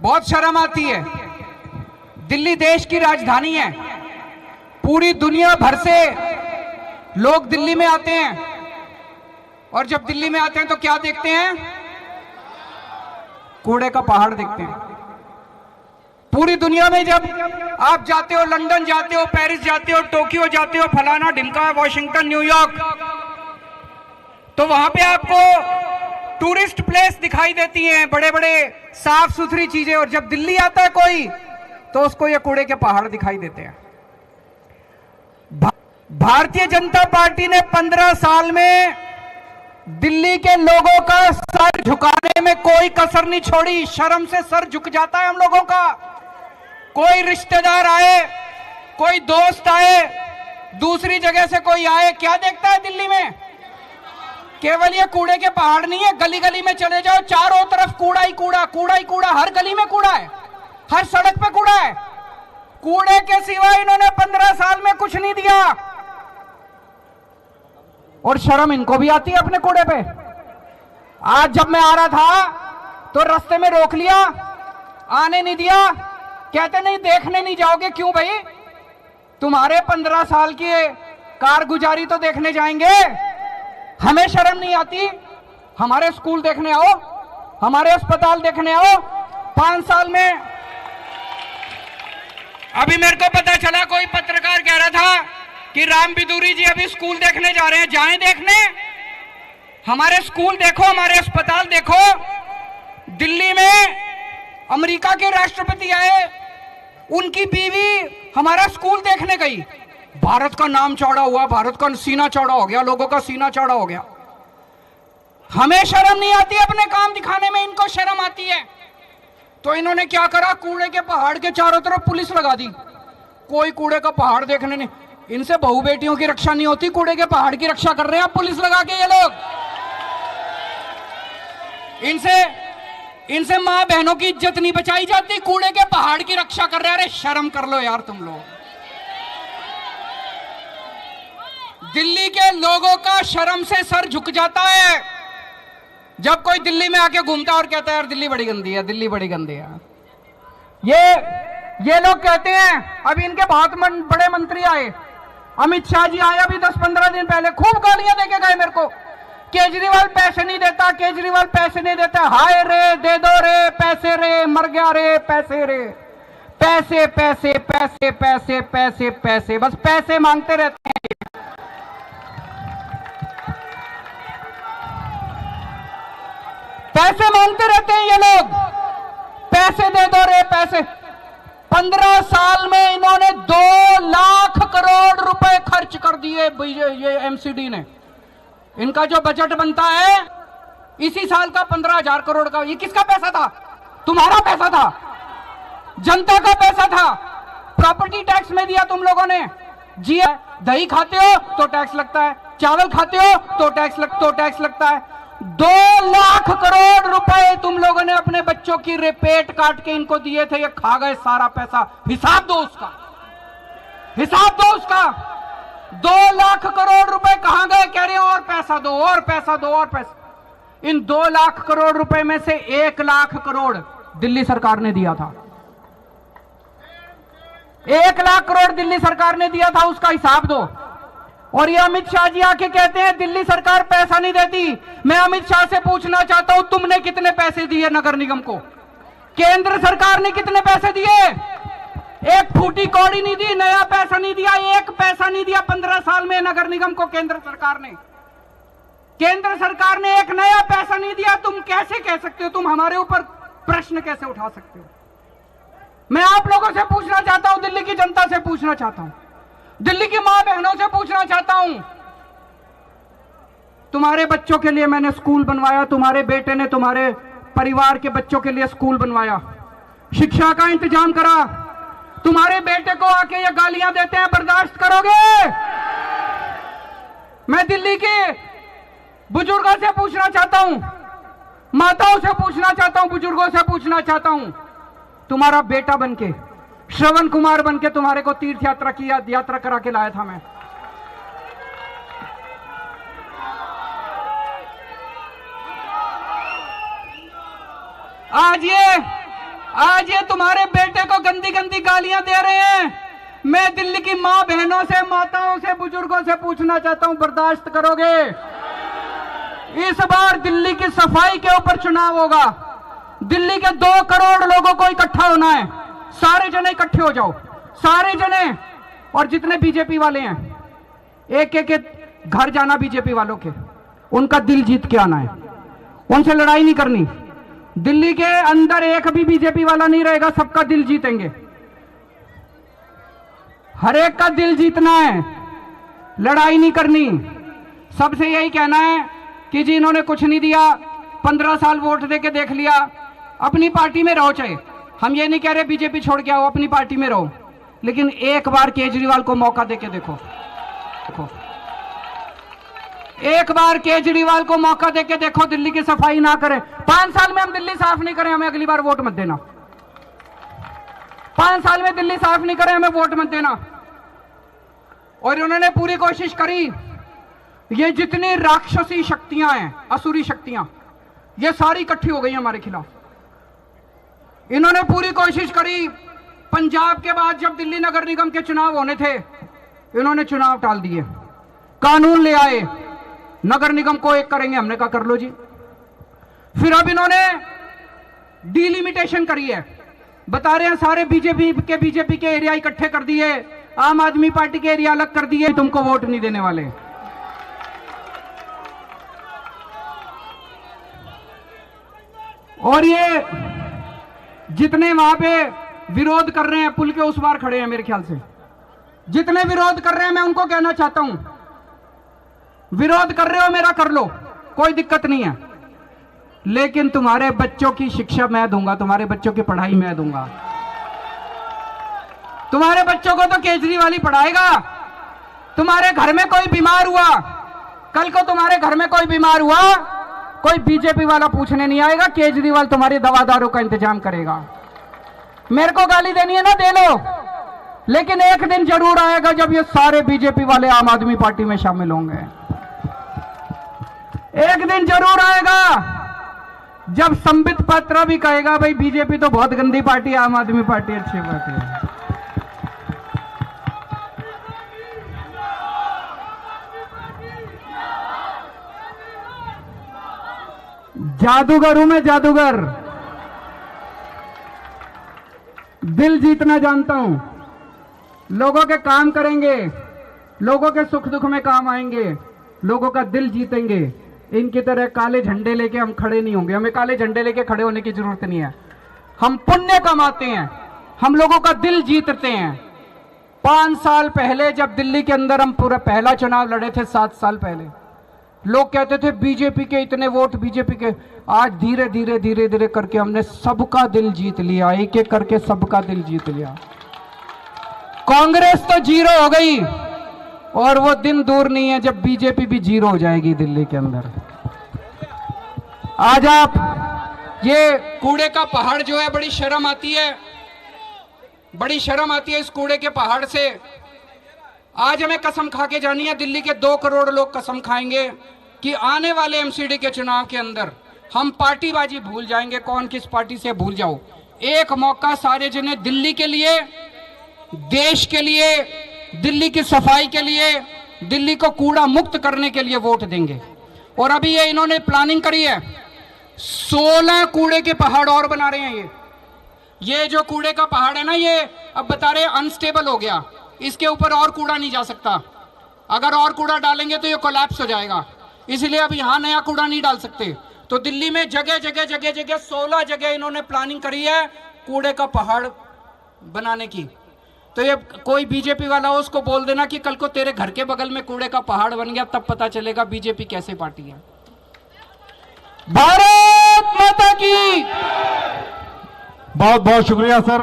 बहुत शर्म आती है। दिल्ली देश की राजधानी है। पूरी दुनिया भर से लोग दिल्ली में आते हैं और जब दिल्ली में आते हैं तो क्या देखते हैं? कूड़े का पहाड़ देखते हैं। पूरी दुनिया में जब आप जाते हो, लंदन जाते हो, पेरिस जाते हो, टोक्यो जाते हो, फलाना ढिमका, वॉशिंगटन, न्यूयॉर्क, तो वहां पे आपको टूरिस्ट प्लेस दिखाई देती हैं, बड़े बड़े साफ सुथरी चीजें। और जब दिल्ली आता है कोई तो उसको ये कूड़े के पहाड़ दिखाई देते हैं। भारतीय जनता पार्टी ने 15 साल में दिल्ली के लोगों का सर झुकाने में कोई कसर नहीं छोड़ी। शर्म से सर झुक जाता है हम लोगों का। कोई रिश्तेदार आए, कोई दोस्त आए, दूसरी जगह से कोई आए, क्या देखता है दिल्ली में? केवल ये कूड़े के पहाड़ नहीं है। गली गली में चले जाओ, चारों तरफ कूड़ा ही कूड़ा, कूड़ा ही कूड़ा। हर गली में कूड़ा है, हर सड़क पे कूड़ा है। कूड़े के सिवा इन्होंने 15 साल में कुछ नहीं दिया। और शर्म इनको भी आती है अपने कूड़े पे। आज जब मैं आ रहा था तो रास्ते में रोक लिया, आने नहीं दिया। कहते नहीं देखने नहीं जाओगे। क्यों भाई? तुम्हारे 15 साल की कारगुजारी तो देखने जाएंगे। हमें शर्म नहीं आती? हमारे स्कूल देखने आओ, हमारे अस्पताल देखने आओ। 5 साल में अभी मेरे को पता चला, कोई पत्रकार कह रहा था कि राम बिदूरी जी अभी स्कूल देखने जा रहे हैं। जाएं देखने, हमारे स्कूल देखो, हमारे अस्पताल देखो। दिल्ली में अमेरिका के राष्ट्रपति आए, उनकी बीवी हमारा स्कूल देखने गई। भारत का नाम चौड़ा हुआ, भारत का सीना चौड़ा हो गया, लोगों का सीना चौड़ा हो गया। हमें शर्म नहीं आती अपने काम दिखाने में, इनको शर्म आती है। तो इन्होंने क्या करा? कूड़े के पहाड़ के चारों तरफ पुलिस लगा दी। कोई कूड़े का पहाड़ देखने नहीं। इनसे बहू बेटियों की रक्षा नहीं होती, कूड़े के पहाड़ की रक्षा कर रहे हैं पुलिस लगा के ये लोग। इनसे मां बहनों की इज्जत नहीं बचाई जाती, कूड़े के पहाड़ की रक्षा कर रहे हैं। अरे शर्म कर लो यार तुम लोग। दिल्ली के लोगों का शर्म से सर झुक जाता है जब कोई दिल्ली में आके घूमता और कहता है यार दिल्ली बड़ी गंदी है, दिल्ली बड़ी गंदी है। ये लोग कहते हैं। अभी इनके बहुत बड़े मंत्री आए, अमित शाह जी आए अभी 10-15 दिन पहले, खूब गालियां देके गए मेरे को। केजरीवाल पैसे नहीं देता, केजरीवाल पैसे नहीं देता। हाय रे, दे दो रे पैसे रे, मर गया रे पैसे रे। पैसे पैसे पैसे पैसे पैसे पैसे, बस पैसे मांगते रहते हैं। पैसे मांगते रहते हैं ये लोग। पैसे दे दो रे पैसे। 15 साल में इन्होंने 2 लाख करोड़ रुपए खर्च कर दिए ये एमसीडी ने। इनका जो बजट बनता है इसी साल का 15,000 करोड़ का। ये किसका पैसा था? तुम्हारा पैसा था, जनता का पैसा था। प्रॉपर्टी टैक्स में दिया तुम लोगों ने। जी, दही खाते हो तो टैक्स लगता है, चावल खाते हो तो टैक्स लगता है। 2 लाख करोड़ रुपए तुम लोगों ने अपने बच्चों की पेट काट के इनको दिए थे। ये खा गए सारा पैसा। हिसाब दो उसका, हिसाब दो उसका। 2 लाख करोड़ रुपए कहां गए? कह रहे हैं और पैसा दो, और पैसा दो, और पैसा। इन 2 लाख करोड़ रुपए में से 1 लाख करोड़ दिल्ली सरकार ने दिया था। 1 लाख करोड़ दिल्ली सरकार ने दिया था, उसका हिसाब दो। और ये अमित शाह जी आके कहते हैं दिल्ली सरकार पैसा नहीं देती। मैं अमित शाह से पूछना चाहता हूं, तुमने कितने पैसे दिए नगर निगम को? केंद्र सरकार ने कितने पैसे दिए? एक फूटी कौड़ी नहीं दी, नया पैसा नहीं दिया, 1 पैसा नहीं दिया 15 साल में नगर निगम को केंद्र सरकार ने। केंद्र सरकार ने 1 नया पैसा नहीं दिया। तुम कैसे कह सकते हो? तुम हमारे ऊपर प्रश्न कैसे उठा सकते हो? मैं आप लोगों से पूछना चाहता हूं, दिल्ली की जनता से पूछना चाहता हूं, दिल्ली की मां बहनों से पूछना चाहता हूं। तुम्हारे बच्चों के लिए मैंने स्कूल बनवाया, तुम्हारे बेटे ने तुम्हारे परिवार के बच्चों के लिए स्कूल बनवाया, शिक्षा का इंतजाम करा। तुम्हारे बेटे को आके ये गालियां देते हैं, बर्दाश्त करोगे? मैं दिल्ली के बुजुर्गों से पूछना चाहता हूं, माताओं से पूछना चाहता हूं, बुजुर्गों से पूछना चाहता हूं। तुम्हारा बेटा बनके, श्रवण कुमार बनके तुम्हारे को तीर्थ यात्रा करा के लाया था मैं। आज ये तुम्हारे बेटे को गंदी गंदी गालियां दे रहे हैं। मैं दिल्ली की मां बहनों से, माताओं से, बुजुर्गों से पूछना चाहता हूं, बर्दाश्त करोगे? इस बार दिल्ली की सफाई के ऊपर चुनाव होगा। दिल्ली के 2 करोड़ लोगों को इकट्ठा होना है। सारे जने इकट्ठे हो जाओ, सारे जने। और जितने बीजेपी वाले हैं, एक एक घर जाना बीजेपी वालों के, उनका दिल जीत के आना है। उनसे लड़ाई नहीं करनी। दिल्ली के अंदर एक भी बीजेपी वाला नहीं रहेगा, सबका दिल जीतेंगे। हर एक का दिल जीतना है, लड़ाई नहीं करनी। सबसे यही कहना है कि जी इन्होंने कुछ नहीं दिया, 15 साल वोट देके देख लिया, अपनी पार्टी में रहो। चाहे हम ये नहीं कह रहे बीजेपी छोड़ के आओ, अपनी पार्टी में रहो, लेकिन एक बार केजरीवाल को मौका देके देखो। एक बार केजरीवाल को मौका देके देखो, दिल्ली की सफाई ना करें। 5 साल में हम दिल्ली साफ नहीं करें, हमें अगली बार वोट मत देना। 5 साल में दिल्ली साफ नहीं करें, हमें वोट मत देना। और उन्होंने पूरी कोशिश करी, ये जितनी राक्षसी शक्तियां हैं, असुरी शक्तियां, ये सारी इकट्ठी हो गई हमारे खिलाफ। इन्होंने पूरी कोशिश करी। पंजाब के बाद जब दिल्ली नगर निगम के चुनाव होने थे, इन्होंने चुनाव टाल दिए, कानून ले आए, नगर निगम को एक करेंगे। हमने कहा कर लो जी। फिर अब इन्होंने डिलिमिटेशन करी है, बता रहे हैं सारे बीजेपी के एरिया इकट्ठे कर दिए, आम आदमी पार्टी के एरिया अलग कर दिए, तुमको वोट नहीं देने वाले। और ये जितने वहां पे विरोध कर रहे हैं, पुल के उस पार खड़े हैं, मेरे ख्याल से जितने विरोध कर रहे हैं, मैं उनको कहना चाहता हूं, विरोध कर रहे हो मेरा कर लो, कोई दिक्कत नहीं है, लेकिन तुम्हारे बच्चों की शिक्षा मैं दूंगा, तुम्हारे बच्चों की पढ़ाई मैं दूंगा। तुम्हारे बच्चों को तो केजरीवाल ही पढ़ाएगा। तुम्हारे घर में कोई बीमार हुआ, कल को तुम्हारे घर में कोई बीमार हुआ, कोई बीजेपी वाला पूछने नहीं आएगा, केजरीवाल तुम्हारी दवा दारू का इंतजाम करेगा। मेरे को गाली देनी है ना, दे लो, लेकिन एक दिन जरूर आएगा जब ये सारे बीजेपी वाले आम आदमी पार्टी में शामिल होंगे। एक दिन जरूर आएगा जब संबित पात्रा भी कहेगा भाई बीजेपी तो बहुत गंदी पार्टी है, आम आदमी पार्टी अच्छी पार्टी है। जादूगर हूं मैं, जादूगर। दिल जीतना जानता हूं, लोगों के काम करेंगे, लोगों के सुख दुख में काम आएंगे, लोगों का दिल जीतेंगे। इनकी तरह काले झंडे लेके हम खड़े नहीं होंगे, हमें काले झंडे लेके खड़े होने की जरूरत नहीं है। हम पुण्य कमाते हैं, हम लोगों का दिल जीतते हैं। 5 साल पहले जब दिल्ली के अंदर हम पूरा पहला चुनाव लड़े थे, 7 साल पहले, लोग कहते थे बीजेपी के इतने वोट, बीजेपी के। आज धीरे धीरे धीरे धीरे करके हमने सबका दिल जीत लिया, एक एक करके सबका दिल जीत लिया। कांग्रेस तो 0 हो गई, और वो दिन दूर नहीं है जब बीजेपी भी 0 हो जाएगी दिल्ली के अंदर। आज आप ये कूड़े का पहाड़ जो है, बड़ी शर्म आती है, बड़ी शर्म आती है इस कूड़े के पहाड़ से। आज हमें कसम खा के जानी है, दिल्ली के 2 करोड़ लोग कसम खाएंगे कि आने वाले एमसीडी के चुनाव के अंदर हम पार्टीबाजी भूल जाएंगे। कौन किस पार्टी से भूल जाओ, एक मौका सारे जने दिल्ली के लिए, देश के लिए, दिल्ली की सफाई के लिए, दिल्ली को कूड़ा मुक्त करने के लिए वोट देंगे। और अभी ये इन्होंने प्लानिंग करी है, 16 कूड़े के पहाड़ और बना रहे हैं। ये जो कूड़े का पहाड़ है ना, ये अब बता रहे अनस्टेबल हो गया, इसके ऊपर और कूड़ा नहीं जा सकता। अगर और कूड़ा डालेंगे तो ये कोलैप्स हो जाएगा, इसलिए अब यहां नया कूड़ा नहीं डाल सकते। तो दिल्ली में जगह जगह जगह जगह 16 जगह इन्होंने प्लानिंग करी है कूड़े का पहाड़ बनाने की। तो ये कोई बीजेपी वाला हो, उसको बोल देना कि कल को तेरे घर के बगल में कूड़े का पहाड़ बन गया, तब पता चलेगा बीजेपी कैसे पार्टी है। भारत माता की। बहुत बहुत शुक्रिया सर।